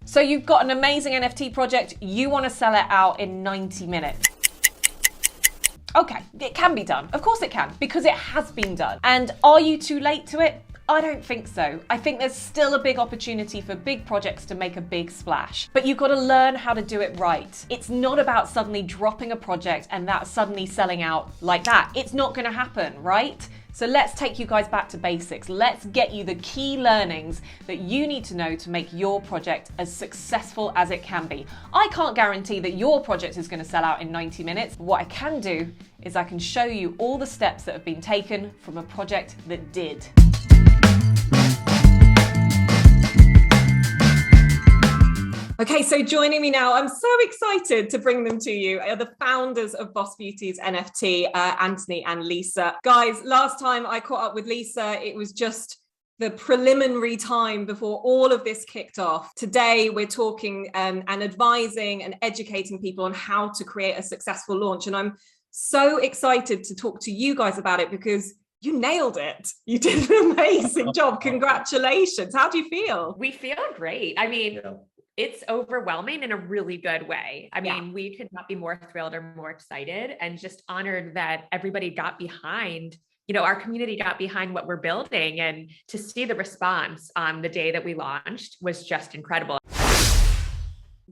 So you've got an amazing NFT project, you want to sell it out in 90 minutes. Okay, it can be done. Of course it can, because it has been done. And are you too late to it? I don't think so. I think there's still a big opportunity for big projects to make a big splash. But you've got to learn how to do it right. It's not about suddenly dropping a project and that suddenly selling out like that. It's not going to happen, right? So let's take you guys back to basics. Let's get you the key learnings that you need to know to make your project as successful as it can be. I can't guarantee that your project is going to sell out in 90 minutes. What I can do is I can show you all the steps that have been taken from a project that did. Okay, so joining me now, I'm so excited to bring them to you, are the founders of Boss Beauties NFT, Anthony and Lisa. Guys, last time I caught up with Lisa, it was just the preliminary time before all of this kicked off. Today, we're talking and advising and educating people on how to create a successful launch. And I'm so excited to talk to you guys about it because you nailed it. You did an amazing job. Congratulations. How do you feel? We feel great. I mean, it's overwhelming in a really good way. I mean, we could not be more thrilled or more excited and just honored that everybody got behind, our community got behind what we're building, and to see the response on the day that we launched was just incredible.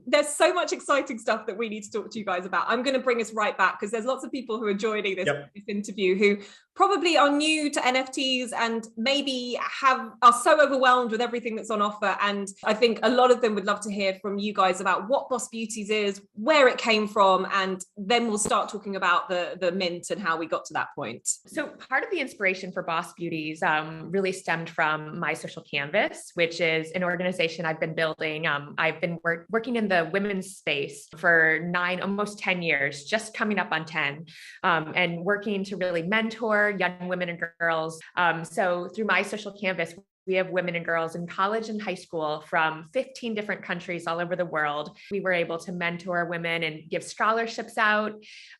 There's so much exciting stuff that we need to talk to you guys about. I'm going to bring us right back because there's lots of people who are joining this interview who probably are new to NFTs and maybe are so overwhelmed with everything that's on offer. And I think a lot of them would love to hear from you guys about what Boss Beauties is, where it came from, and then we'll start talking about the mint and how we got to that point. So part of the inspiration for Boss Beauties really stemmed from My Social Canvas, which is an organization I've been building. I've been working in the women's space for almost 10 years, just coming up on 10, and working to really mentor young women and girls. So through My Social Canvas, we have women and girls in college and high school from 15 different countries all over the world. We were able to mentor women and give scholarships out.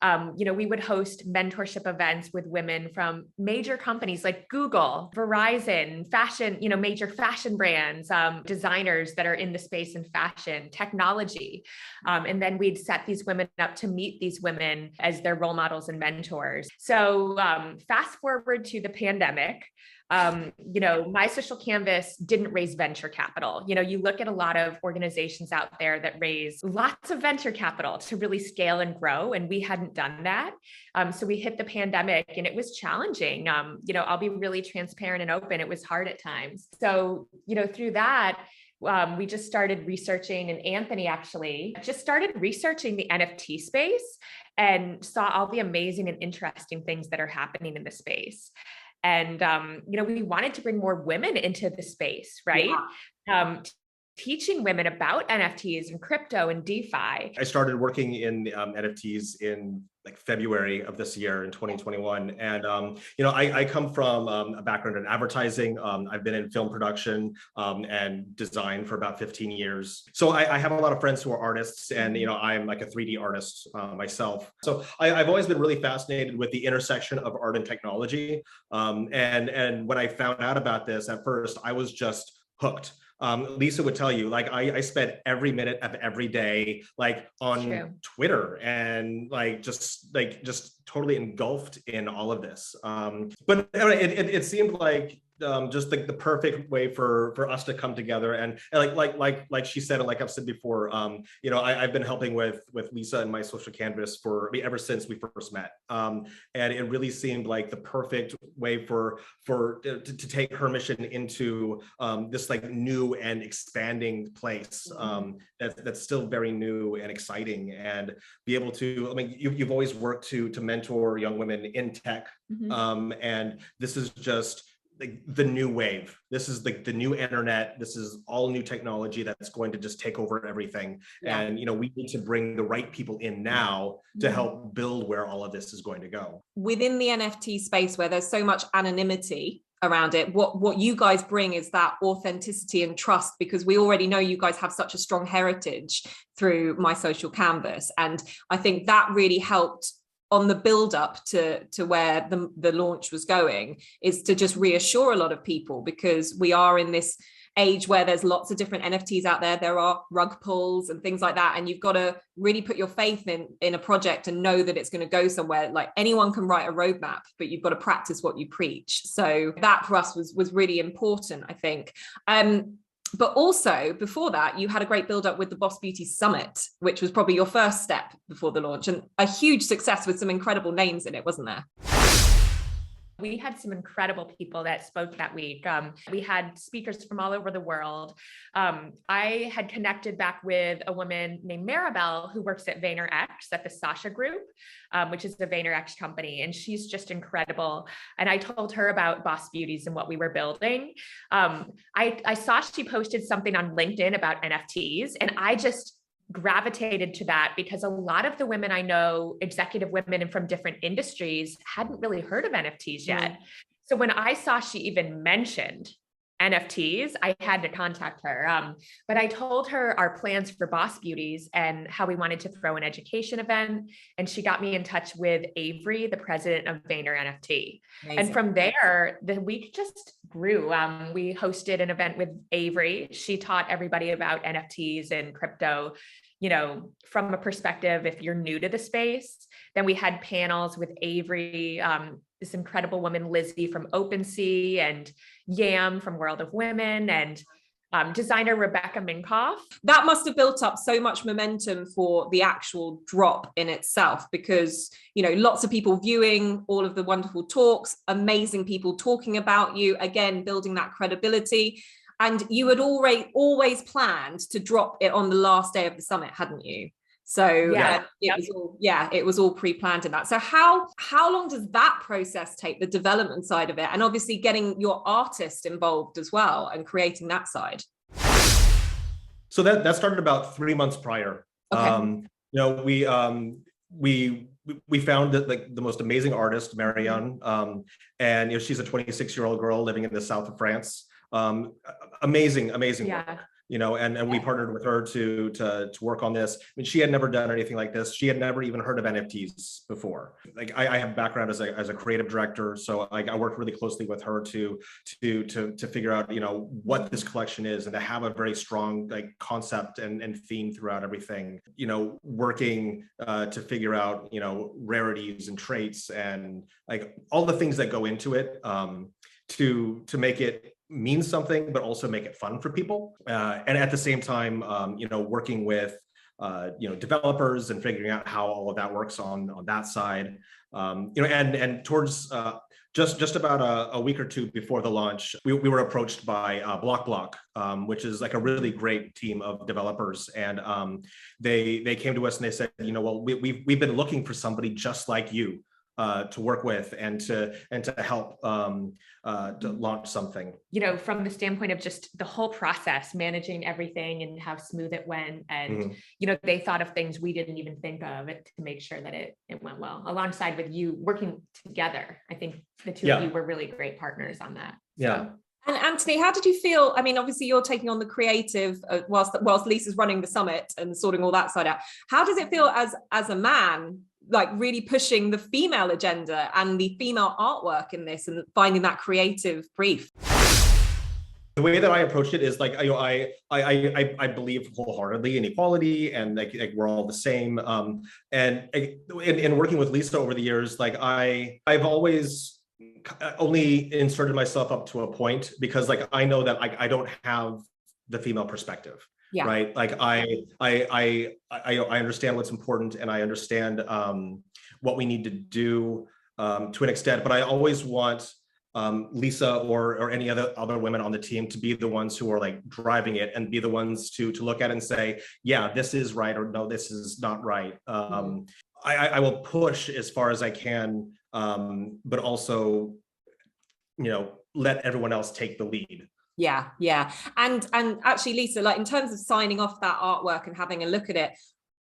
We would host mentorship events with women from major companies like Google, Verizon, fashion, major fashion brands, designers that are in the space in fashion, technology. And then we'd set these women up to meet these women as their role models and mentors. So fast forward to the pandemic. My Social Canvas didn't raise venture capital. You look at a lot of organizations out there that raise lots of venture capital to really scale and grow, and we hadn't done that. So we hit the pandemic and it was challenging. I'll be really transparent and open. It was hard at times. So, through that, we just started researching, and Anthony actually just started researching the NFT space and saw all the amazing and interesting things that are happening in the space. And, we wanted to bring more women into the space, right? Yeah. Teaching women about NFTs and crypto and DeFi. I started working in NFTs in February of this year in 2021. And, I come from a background in advertising. I've been in film production and design for about 15 years. So I have a lot of friends who are artists, and, I'm like a 3D artist myself. So I've always been really fascinated with the intersection of art and technology. And when I found out about this at first, I was just hooked. Lisa would tell you, I spent every minute of every day, on Twitter, and just totally engulfed in all of this. But it seemed like just the perfect way for us to come together, and like she said, and like I've said before, I've been helping with Lisa and My Social Canvas ever since we first met, and it really seemed like the perfect way to take her mission into this new and expanding place that's still very new and exciting, and be able to. You've always worked to mentor young women in tech, and this is just the new wave. This is the new internet. This is all new technology that's going to just take over everything. Yeah. And, we need to bring the right people in now to help build where all of this is going to go. Within the NFT space, where there's so much anonymity around it, what you guys bring is that authenticity and trust, because we already know you guys have such a strong heritage through My Social Canvas. And I think that really helped on the build up to where the launch was going is to just reassure a lot of people, because we are in this age where there's lots of different NFTs out there. There are rug pulls and things like that. And you've got to really put your faith in a project and know that it's going to go somewhere. Like, anyone can write a roadmap, but you've got to practice what you preach. So that for us was really important, I think. But also before that, you had a great build up with the Boss Beauty Summit, which was probably your first step before the launch, and a huge success with some incredible names in it, wasn't there? We had some incredible people that spoke that week. We had speakers from all over the world. I had connected back with a woman named Maribel who works at VaynerX at the Sasha Group, which is the VaynerX company. And she's just incredible. And I told her about Boss Beauties and what we were building. I saw she posted something on LinkedIn about NFTs, and I just gravitated to that because a lot of the women I know, executive women and from different industries, hadn't really heard of NFTs yet. So when I saw she even mentioned NFTs, I had to contact her. But I told her our plans for Boss Beauties and how we wanted to throw an education event. And she got me in touch with Avery, the president of Vayner NFT. Amazing. And from there, the week just grew. We hosted an event with Avery. She taught everybody about NFTs and crypto, you know, from a perspective, if you're new to the space. Then we had panels with Avery, this incredible woman, Lizzie from OpenSea, and Yam from World of Women, and designer Rebecca Minkoff. That must have built up so much momentum for the actual drop in itself, because, you know, lots of people viewing all of the wonderful talks, amazing people talking about you, again, building that credibility. And you had always planned to drop it on the last day of the summit, hadn't you? So it was all pre-planned in that. So how long does that process take, the development side of it, and obviously getting your artist involved as well and creating that side? So that started about 3 months prior. Okay. You know, we found that, like, the most amazing artist, Marianne, and, you know, she's a 26-year-old girl living in the south of France. Amazing work. You know, and we partnered with her to work on this. I mean, she had never done anything like this. She had never even heard of NFTs before. Like, I have background as a creative director, so I worked really closely with her to figure out, you know, what this collection is, and to have a very strong, like, concept and theme throughout everything. You know, working to figure out, you know, rarities and traits and, like, all the things that go into it, to make it mean something, but also make it fun for people. And at the same time, you know, working with, you know, developers and figuring out how all of that works on that side. You know, and towards just about a week or two before the launch, we were approached by Block, which is like a really great team of developers. And they came to us and they said, you know, well, we've been looking for somebody just like you to work with and to help to launch something. You know, from the standpoint of just the whole process, managing everything and how smooth it went. And, you know, they thought of things we didn't even think of it to make sure that it went well, alongside with you working together. I think the two of you were really great partners on that. Yeah. And Anthony, how did you feel? I mean, obviously you're taking on the creative whilst Lisa's running the summit and sorting all that side out. How does it feel as a man, like, really pushing the female agenda and the female artwork in this and finding that creative brief? The way that I approached it is, like, you know, I believe wholeheartedly in equality, and like we're all the same. And in working with Lisa over the years, like, I've always only inserted myself up to a point, because, like, I know that I don't have the female perspective. Yeah. Right. Like, I understand what's important, and I understand what we need to do to an extent, but I always want Lisa or any other women on the team to be the ones who are, like, driving it, and be the ones to look at it and say, yeah, this is right, or no, this is not right. I will push as far as I can, but also, you know, let everyone else take the lead. Yeah. And actually, Lisa, like, in terms of signing off that artwork and having a look at it,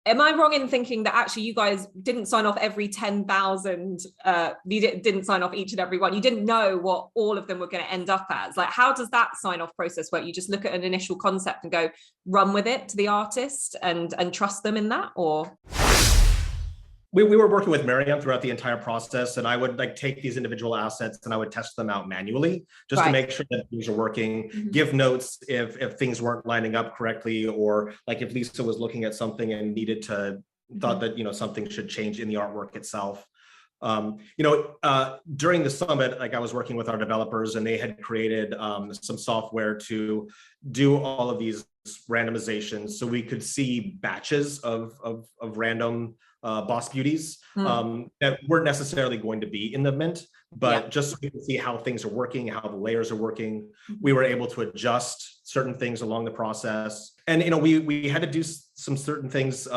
am I wrong in thinking that actually you guys didn't sign off every 10,000, you didn't sign off each and every one? You didn't know what all of them were going to end up as? Like, how does that sign off process work? You just look at an initial concept and go, run with it to the artist and trust them in that, or? We were working with Miriam throughout the entire process, and I would like take these individual assets and I would test them out manually just to make sure that things are working, give notes if things weren't lining up correctly, or like if Lisa was looking at something and needed to thought that, you know, something should change in the artwork itself. During the summit, like I was working with our developers and they had created some software to do all of these randomizations so we could see batches of random Boss Beauties that weren't necessarily going to be in the mint, but just so we could see how things are working, how the layers are working. We were able to adjust certain things along the process. And, you know, we had to do some certain things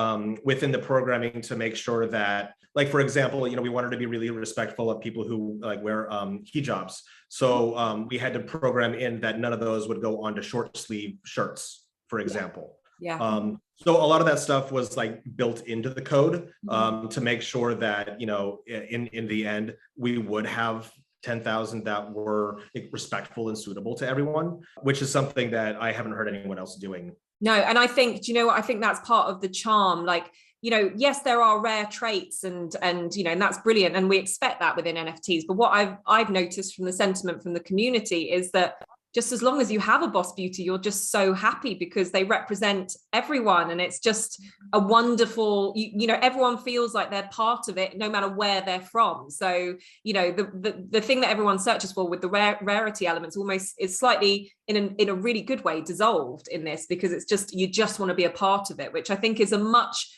within the programming to make sure that, like, for example, you know, we wanted to be really respectful of people who like wear hijabs. So we had to program in that none of those would go onto short sleeve shirts, for example. So a lot of that stuff was like built into the code to make sure that, you know, in the end, we would have 10,000 that were respectful and suitable to everyone, which is something that I haven't heard anyone else doing. No, and I think, do you know what? I think that's part of the charm. Like, you know, yes, there are rare traits and you know, and that's brilliant. And we expect that within NFTs. But what I've noticed from the sentiment from the community is that just as long as you have a Boss Beauty, you're just so happy because they represent everyone. And it's just a wonderful, you know, everyone feels like they're part of it, no matter where they're from. So, you know, the thing that everyone searches for with the rarity elements almost is slightly in a really good way dissolved in this, because it's just, you just want to be a part of it, which I think is a much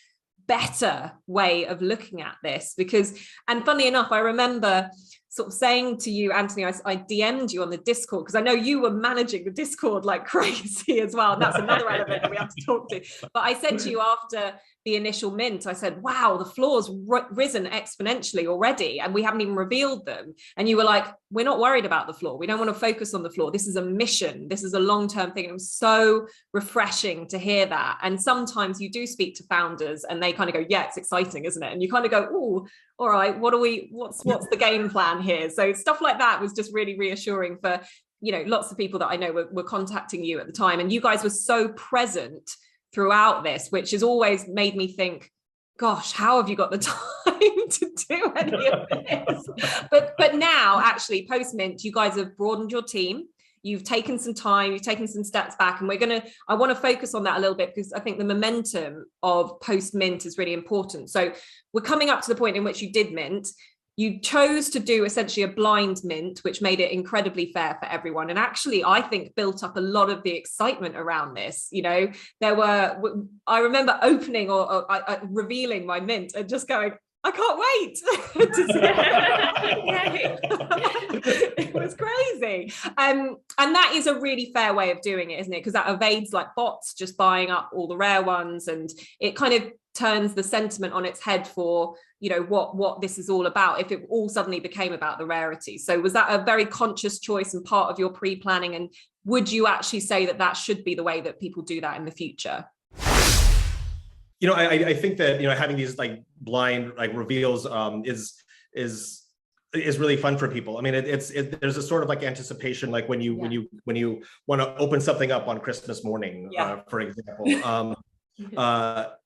better way of looking at this. Because, and funnily enough, I remember sort of saying to you, Anthony, I DM'd you on the Discord because I know you were managing the Discord like crazy as well. And that's another element that we have to talk to. But I said to you after the initial mint, I said, wow, the floor's risen exponentially already and we haven't even revealed them. And you were like, we're not worried about the floor. We don't want to focus on the floor. This is a mission. This is a long-term thing. It was so refreshing to hear that. And sometimes you do speak to founders and they kind of go, yeah, it's exciting, isn't it? And you kind of go, oh, all right, what's the game plan here? So stuff like that was just really reassuring for, you know, lots of people that I know were contacting you at the time. And you guys were so present throughout this, which has always made me think, gosh, how have you got the time to do any of this? But now, actually, post-mint, you guys have broadened your team. You've taken some time, you've taken some steps back, and I want to focus on that a little bit because I think the momentum of post-mint is really important. So we're coming up to the point in which you did mint. You chose to do essentially a blind mint, which made it incredibly fair for everyone. And actually, I think built up a lot of the excitement around this. You know, I remember opening or revealing my mint and just going, I can't wait to see it. It was crazy. And that is a really fair way of doing it, isn't it? Because that evades like bots just buying up all the rare ones, and it kind of turns the sentiment on its head for, you know, what this is all about if it all suddenly became about the rarity. So was that a very conscious choice and part of your pre-planning? And would you actually say that that should be the way that people do that in the future? You know, I think that, you know, having these like blind like reveals is really fun for people. I mean, there's a sort of like anticipation, like when you want to open something up on Christmas morning, for example.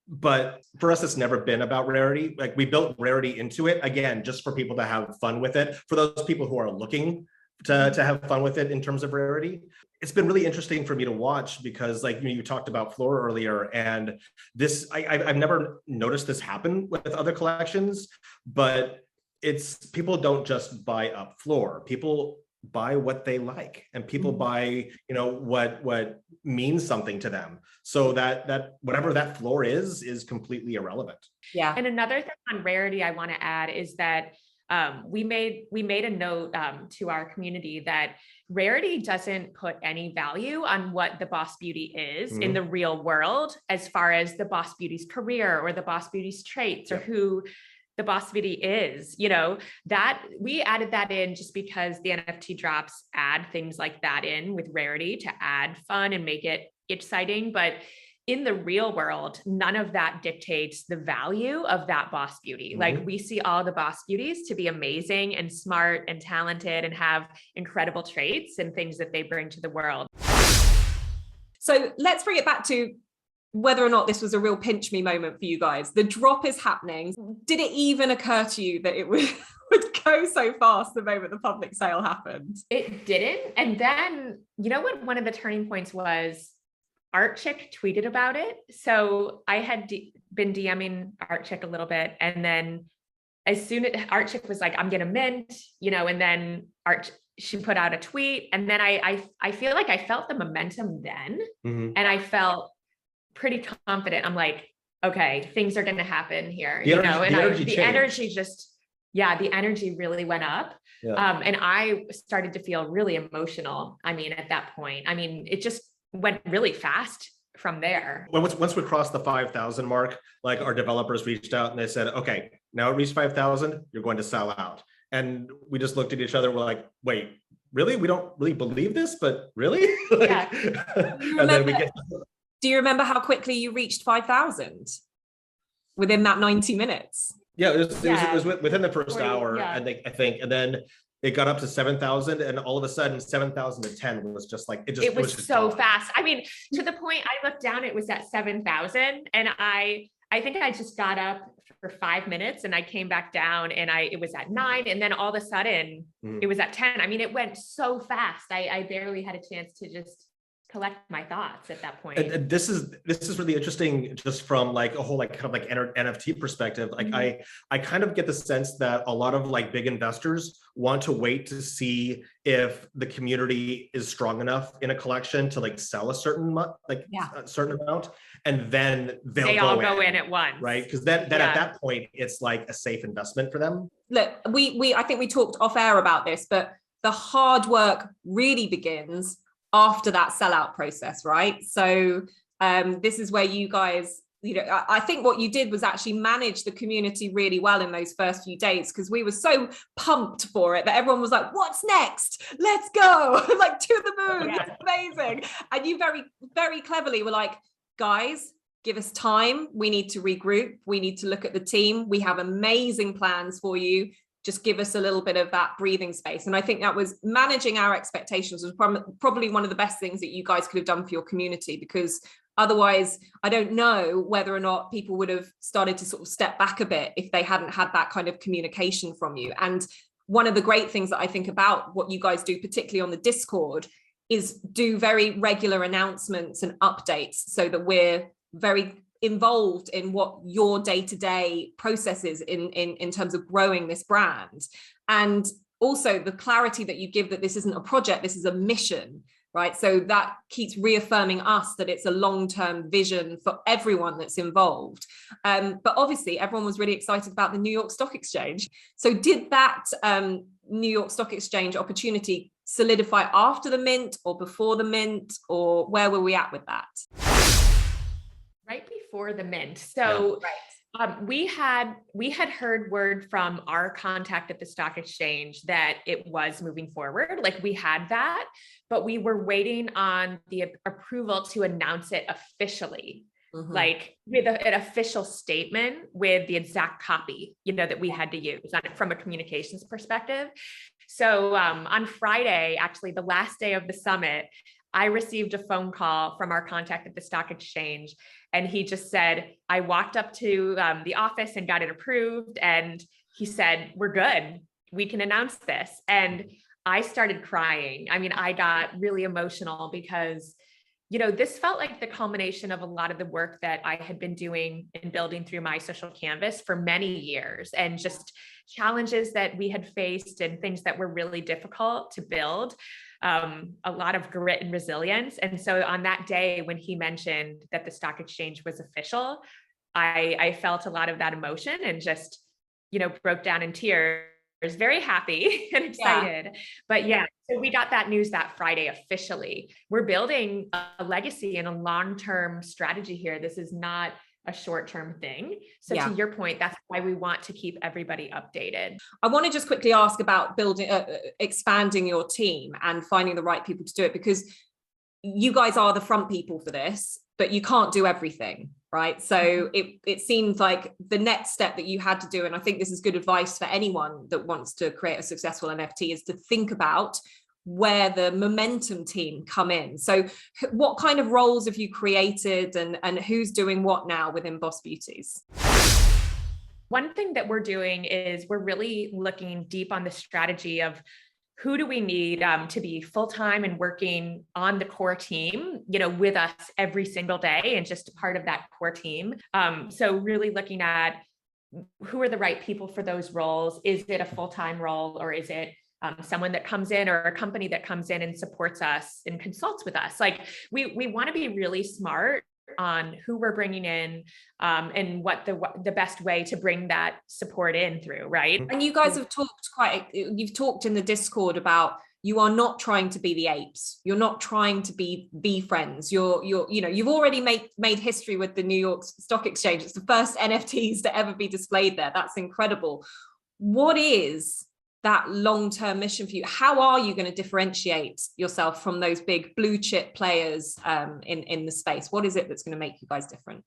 But for us, it's never been about rarity. Like we built rarity into it, again, just for people to have fun with it. For those people who are looking to have fun with it in terms of rarity. It's been really interesting for me to watch because, like, you talked about floor earlier, and this, I've never noticed this happen with other collections, but it's people don't just buy up floor. People buy what they like, and people buy, you know, what means something to them. So that whatever that floor is completely irrelevant. Yeah. And another thing on rarity I want to add is that we made a note to our community that rarity doesn't put any value on what the Boss Beauty is in the real world, as far as the Boss Beauty's career or the Boss Beauty's traits or who the Boss Beauty is. You know, that we added that in just because the NFT drops add things like that in with rarity to add fun and make it exciting. But in the real world, none of that dictates the value of that Boss Beauty. Like we see all the Boss Beauties to be amazing and smart and talented and have incredible traits and things that they bring to the world. So let's bring it back to whether or not this was a real pinch me moment for you guys. The drop is happening. Did it even occur to you that it would go so fast the moment the public sale happened? It didn't. And then, you know what one of the turning points was? Art Chick tweeted about it. So I had been DMing Art Chick a little bit. And then as soon as Art Chick was like, I'm going to mint, and then she put out a tweet. And then I feel like I felt the momentum then. And I felt pretty confident. I'm like, okay, things are going to happen here, the energy really went up. Yeah. And I started to feel really emotional. I mean, at that point, it just went really fast from there. Once we crossed the 5,000 mark, like our developers reached out and they said, okay, now it reached 5,000, you're going to sell out. And we just looked at each other. We're like, wait, really? We don't really believe this, but really? Yeah. Do you remember how quickly you reached 5,000 within that 90 minutes? Yeah, it was within the first hour, yeah. I think, and then it got up to 7,000, and all of a sudden 7,010 was just like, it was just so fast. To the point I looked down, it was at 7,000, and I think I just got up for 5 minutes and I came back down, and it was at 9, and then all of a sudden it was at 10. It went so fast. I barely had a chance to just collect my thoughts at that point. And this is really interesting, just from like a whole kind of NFT perspective. Like I kind of get the sense that a lot of big investors want to wait to see if the community is strong enough in a collection to sell a certain a certain amount, and then they all go in at once, right? Because then at that point it's like a safe investment for them. Look, I think we talked off air about this, but the hard work really begins after that sellout process, right? So this is where you guys, I think what you did was actually manage the community really well in those first few days, because we were so pumped for it that everyone was like, what's next? Let's go, to the moon, yeah. It's amazing. And you very, very cleverly were like, guys, give us time. We need to regroup. We need to look at the team. We have amazing plans for you. Just give us a little bit of that breathing space. And I think that was managing our expectations was probably one of the best things that you guys could have done for your community, because otherwise, I don't know whether or not people would have started to sort of step back a bit if they hadn't had that kind of communication from you. And one of the great things that I think about what you guys do, particularly on the Discord, is do very regular announcements and updates so that we're very involved in what your day-to-day process is in terms of growing this brand. And also the clarity that you give that this isn't a project, this is a mission, right? So that keeps reaffirming us that it's a long-term vision for everyone that's involved. But obviously everyone was really excited about the New York Stock Exchange. So did that New York Stock Exchange opportunity solidify after the mint or before the mint, or where were we at with that? Right before the mint. So we had heard word from our contact at the stock exchange that it was moving forward. We had that, but we were waiting on the approval to announce it officially, with an official statement with the exact copy, that we had to use on it from a communications perspective. So on Friday, actually the last day of the summit, I received a phone call from our contact at the stock exchange, and he just said, I walked up to the office and got it approved. And he said, we're good. We can announce this. And I started crying. I got really emotional because, this felt like the culmination of a lot of the work that I had been doing and building through my social canvas for many years, and just challenges that we had faced and things that were really difficult to build. A lot of grit and resilience. And so on that day, when he mentioned that the stock exchange was official, I felt a lot of that emotion and just, broke down in tears, very happy and excited. Yeah. But yeah, so we got that news that Friday officially. We're building a legacy and a long-term strategy here. This is not a short-term thing. So to your point, that's why we want to keep everybody updated. I want to just quickly ask about expanding your team and finding the right people to do it, because you guys are the front people for this, but you can't do everything, right? So it seems like the next step that you had to do, and I think this is good advice for anyone that wants to create a successful NFT, is to think about where the momentum team come in. So what kind of roles have you created, and who's doing what now within Boss Beauties? One thing that we're doing is we're really looking deep on the strategy of who do we need to be full-time and working on the core team, with us every single day and just a part of that core team. So really looking at who are the right people for those roles. Is it a full-time role, or is it someone that comes in, or a company that comes in and supports us and consults with us? Like we want to be really smart on who we're bringing in, and what the best way to bring that support in through, right? And you guys have you've talked in the Discord about, you are not trying to be the apes. You're not trying to be friends. You've already made history with the New York Stock Exchange. It's the first NFTs to ever be displayed there. That's incredible. What is that long-term mission for you? How are you going to differentiate yourself from those big blue chip players in the space? What is it that's going to make you guys different?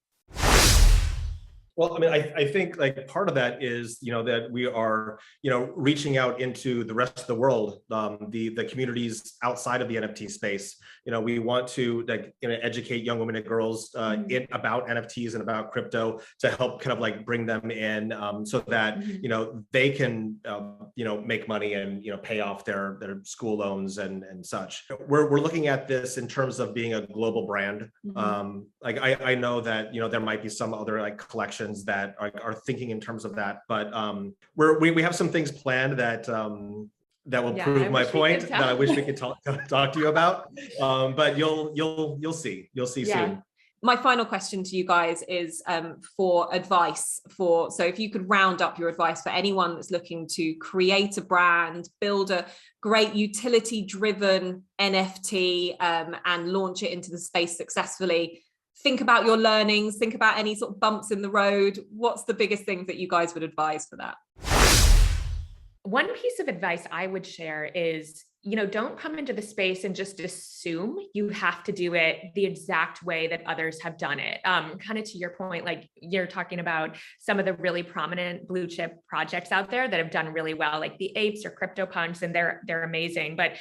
Well, I mean, I think like part of that is, that we are, reaching out into the rest of the world, the communities outside of the NFT space. We want to educate young women and girls about NFTs and about crypto, to help kind of like bring them in, so that, they can, make money and, pay off their school loans and such. We're looking at this in terms of being a global brand. Like I know that, there might be some other like collections that are thinking in terms of that, but we have some things planned that will prove my point, that I wish we could talk to you about. But you'll see soon. My final question to you guys is for advice so if you could round up your advice for anyone that's looking to create a brand, build a great utility driven NFT, and launch it into the space successfully. Think about your learnings, think about any sort of bumps in the road. What's the biggest thing that you guys would advise for that? One piece of advice I would share is, don't come into the space and just assume you have to do it the exact way that others have done it. Kind of to your point, like you're talking about some of the really prominent blue chip projects out there that have done really well, like the Apes or CryptoPunks, and they're amazing. But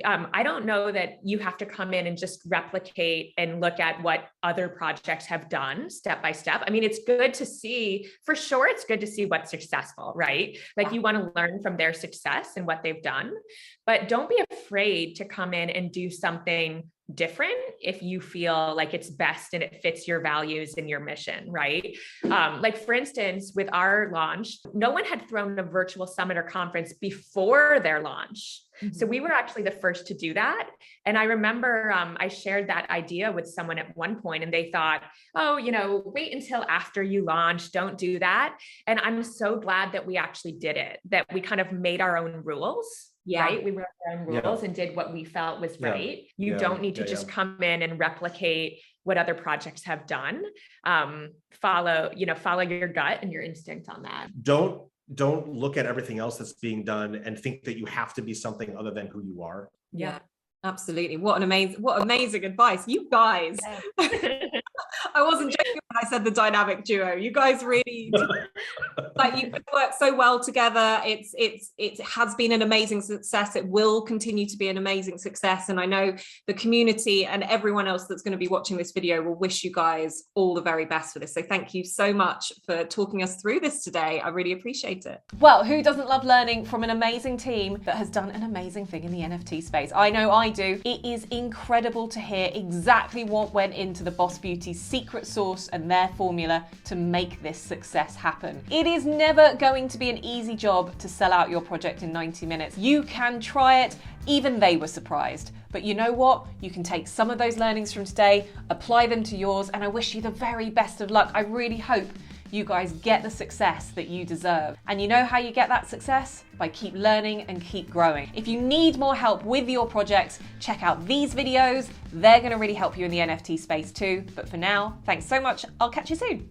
I don't know that you have to come in and just replicate and look at what other projects have done step by step. I mean, it's good to see, for sure, it's good to see what's successful, right? Like you want to learn from their success and what they've done, but don't be afraid to come in and do something different if you feel like it's best and it fits your values and your mission, right? Like for instance, with our launch, no one had thrown a virtual summit or conference before their launch. So we were actually the first to do that. And I remember I shared that idea with someone at one point, and they thought, oh, wait until after you launch, don't do that. And I'm so glad that we actually did it, that we kind of made our own rules. Yeah. Right. We wrote our own rules and did what we felt was right. You don't need to just come in and replicate what other projects have done. Follow your gut and your instinct on that. Don't look at everything else that's being done and think that you have to be something other than who you are. Yeah, absolutely. What amazing advice. You guys. I wasn't joking when I said the dynamic duo. You guys really you work so well together. It has been an amazing success. It will continue to be an amazing success. And I know the community and everyone else that's going to be watching this video will wish you guys all the very best for this. So thank you so much for talking us through this today. I really appreciate it. Well, who doesn't love learning from an amazing team that has done an amazing thing in the NFT space? I know I do. It is incredible to hear exactly what went into the Boss Beauty's secret sauce and their formula to make this success happen. It is never going to be an easy job to sell out your project in 90 minutes. You can try it. Even they were surprised. But you know what? You can take some of those learnings from today, apply them to yours, and I wish you the very best of luck. I really hope you guys get the success that you deserve. And you know how you get that success? By keep learning and keep growing. If you need more help with your projects, check out these videos. They're gonna really help you in the NFT space too. But for now, thanks so much. I'll catch you soon.